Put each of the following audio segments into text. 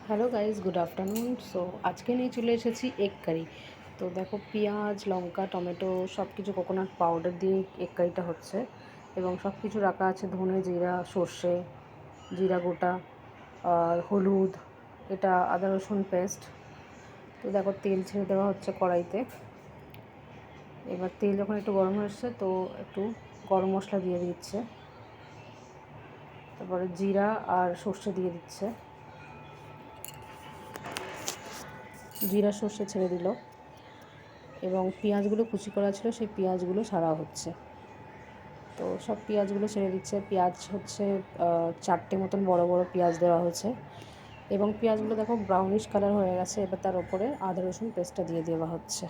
Hello guys, good afternoon. So আজকে নিয়ে চলে এসেছি এগ কারি। তো দেখো, পেঁয়াজ, লঙ্কা, টমেটো সব কিছু কোকোনাট পাউডার দিয়ে এগ কারিটা হচ্ছে, এবং সব কিছু রাখা আছে। ধনে, জিরা, সর্ষে, জিরা গোটা, আর হলুদ, এটা আদা রসুন পেস্ট। তো দেখো, তেল ছেড়ে দেওয়া হচ্ছে কড়াইতে। এবার তেল যখন একটু গরম হয়ে এসছে, তো একটু গরম মশলা দিয়ে দিচ্ছে, তারপরে জিরা আর সর্ষে দিয়ে দিচ্ছে। জিরা সর্ষে ছেড়ে দিল, এবং পেঁয়াজগুলো কুচি করা ছিল, সেই পেঁয়াজগুলো ছাড়া হচ্ছে। তো সব পেঁয়াজগুলো ছেড়ে দিচ্ছে। পেঁয়াজ হচ্ছে 4টে মতন বড় বড় পেঁয়াজ দেওয়া হয়েছে, এবং পেঁয়াজগুলো দেখো ব্রাউনিশ কালার হয়ে গেছে। এবার তার উপরে আদা রসুন পেস্টটা দিয়ে দেওয়া হচ্ছে।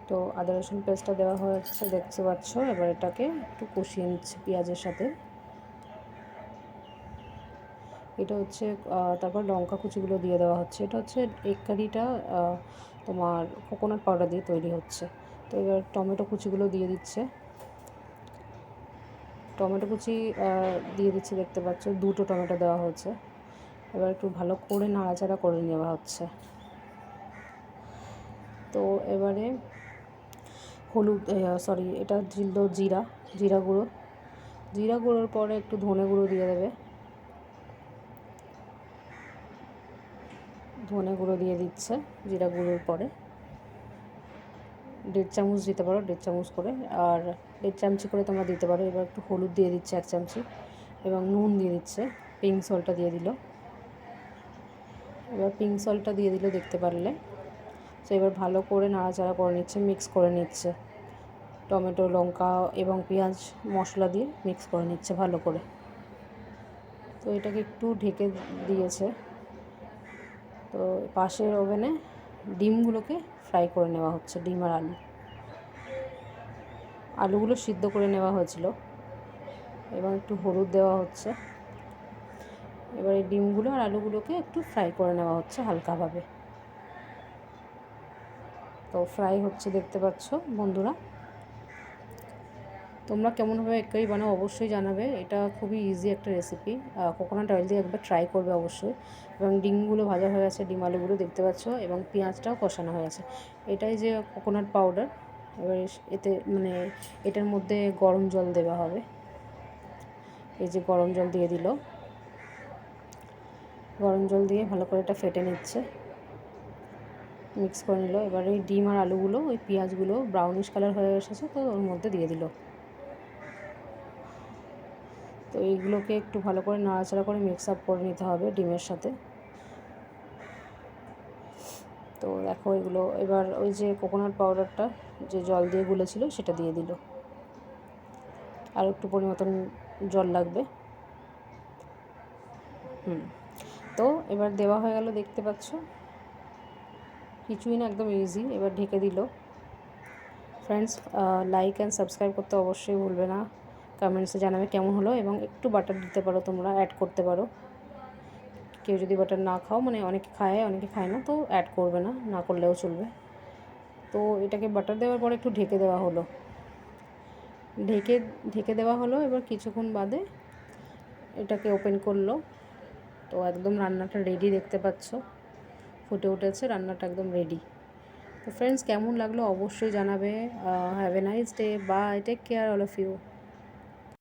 তো আদা রসুন পেস্টটা দেওয়া হয়েছে, দেখতে পাচ্ছ। এবার এটাকে একটু কষিয়ে নিচ্ছে পেঁয়াজের সাথে। এটা হচ্ছে তারপর লঙ্কা কুচিগুলো দিয়ে দেওয়া হচ্ছে। এটা হচ্ছে এগ কারিটা তোমার কোকোনাট পাউডার দিয়ে তৈরি হচ্ছে। তো এবার টমেটো কুচিগুলো দিয়ে দিচ্ছে। টমেটো কুচি দিয়ে দিচ্ছে, দেখতে পাচ্ছ। 2টো টমেটো দেওয়া হচ্ছে। এবার একটু ভালো করে নাড়াচাড়া করে নেওয়া হচ্ছে। তো এবারে হলুদ, এটা দিল জিরা গুঁড়ো। জিরা গুঁড়োর পরে একটু ধনে গুঁড়ো দিয়ে দেবে। ধনে গুঁড়ো দিয়ে দিচ্ছে জিরা গুঁড়োর পরে। 1.5 চামচ দিতে পারো, 1.5 চামচ করে, আর 1.5 চামচি করে তোমরা দিতে পারো। এবার একটু হলুদ দিয়ে দিচ্ছে 1 চামচি, এবং নুন দিয়ে দিচ্ছে। পিঙ্ক সল্টটা দিয়ে দিল। এবার পিঙ্ক সল্টটা দিয়ে দিল, দেখতে পারলে। তো এবার ভালো করে নাড়াচাড়া করে নিচ্ছে, মিক্স করে নিচ্ছে। টমেটো, লঙ্কা এবং পেঁয়াজ মশলা দিয়ে মিক্স করে নিচ্ছে ভালো করে। তো এটাকে একটু ঢেকে দিয়েছে। তো পাশের ওভেনে ডিমগুলোকে ফ্রাই করে নেওয়া হচ্ছে। ডিম আর আলুগুলো সিদ্ধ করে নেওয়া হয়েছিল, এবং একটু হলুদ দেওয়া হচ্ছে। এবার এই ডিমগুলো আর আলুগুলোকে একটু ফ্রাই করে নেওয়া হচ্ছে হালকাভাবে। তো ফ্রাই হচ্ছে, দেখতে পাচ্ছ বন্ধুরা। তোমরা কেমনভাবে এগ কারি বানাও অবশ্যই জানাবে। এটা খুবই ইজি একটা রেসিপি। কোকোনাট অয়েল দিয়ে একবার ট্রাই করবে অবশ্যই। এবং ডিমগুলো ভাজা হয়ে গেছে, ডিম আলুগুলো দেখতে পাচ্ছ, এবং পেঁয়াজটাও কষানো হয়ে গেছে। এটাই যে কোকোনাট পাউডার। এবার এতে এটার মধ্যে গরম জল দেওয়া হবে। এই যে গরম জল দিয়ে দিল। গরম জল দিয়ে ভালো করে এটা ফেটে নিচ্ছে, মিক্স করে নিল। এবার এই ডিম আর আলুগুলো, ওই পেঁয়াজগুলো ব্রাউনিশ কালার হয়ে এসেছে, তো ওর মধ্যে দিয়ে দিল। তো এইগুলোকে একটু ভালো করে নাড়াচাড়া করে মিক্স আপ করে নিতে হবে ডিমের সাথে। তো দেখো, এগুলো এবার ওই যে কোকোনাট পাউডারটা যে জল দিয়ে গুলেছিল, সেটা দিয়ে দিল। আর একটু পরিমতন জল লাগবে। তো এবার দেওয়া হয়ে গেল, দেখতে পাচ্ছ। কিছুই না, একদম ইজি। এবার ঢেকে দিল। ফ্রেন্ডস, লাইক অ্যান্ড সাবস্ক্রাইব করতে অবশ্যই ভুলবে না। কমেন্টসে জানাবে কেমন হলো, এবং একটু বাটার দিতে পারো, তোমরা অ্যাড করতে পারো। কেউ যদি বাটার না খাও, অনেকে খায় অনেকে খায় না, তো অ্যাড করবে না, না করলেও চলবে। তো এটাকে বাটার দেওয়ার পরে একটু ঢেকে দেওয়া হলো। ঢেকে দেওয়া হলো। এবার কিছুক্ষণ বাদে এটাকে ওপেন করলো। তো একদম রান্নাটা রেডি, দেখতে পাচ্ছ। ফুটে উঠেছে, রান্নাটা একদম রেডি। তো ফ্রেন্ডস, কেমন লাগলো অবশ্যই জানাবে। Have a nice day. Bye, take care all of you.